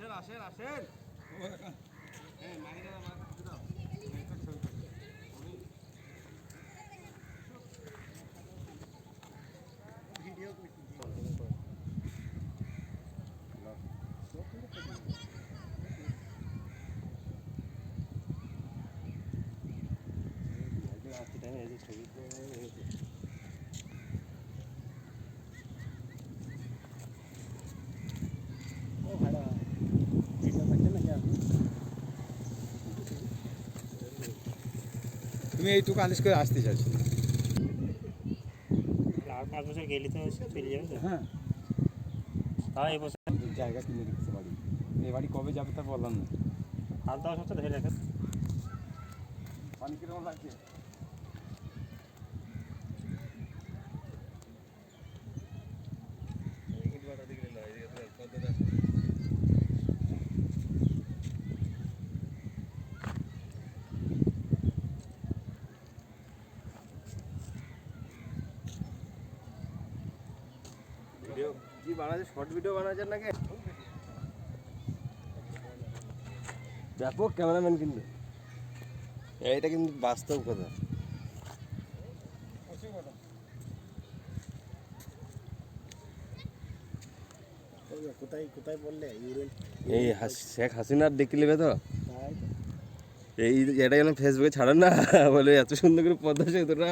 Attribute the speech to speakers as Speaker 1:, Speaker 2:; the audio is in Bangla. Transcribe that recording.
Speaker 1: আসেন আসেন আসেন। হ্যাঁ মাহিরা দাও। ভিডিও
Speaker 2: তুমি এইটুকু আলিশ করে আসতে চাইছো?
Speaker 3: আর 5 বছর গেলে তো চলে যাবে তো।
Speaker 2: হ্যাঁ,
Speaker 3: তাও এই বছর
Speaker 2: জায়গা কিনে রেখেছে বাড়ি। এই বাড়ি কবে যাবে তা বললাম না।
Speaker 3: আর 10 বছর ধরে রাখেন।
Speaker 2: পানি কিরকম লাগছে?
Speaker 1: ভিডিও কি বানাচ্ছে? শর্ট ভিডিও বানাচ্ছেন নাকি? ব্যাপক ক্যামেরাম্যান কিন্তু, এইটা কিন্তু বাস্তব কথা।
Speaker 4: কোথায় কোথায় বললে
Speaker 1: এই শেখ হাসিনার দেখে নেবে তো, এই এটা যেন ফেসবুকে ছাড়েন না বলে এত সুন্দর করে পদ্মা সেতুটা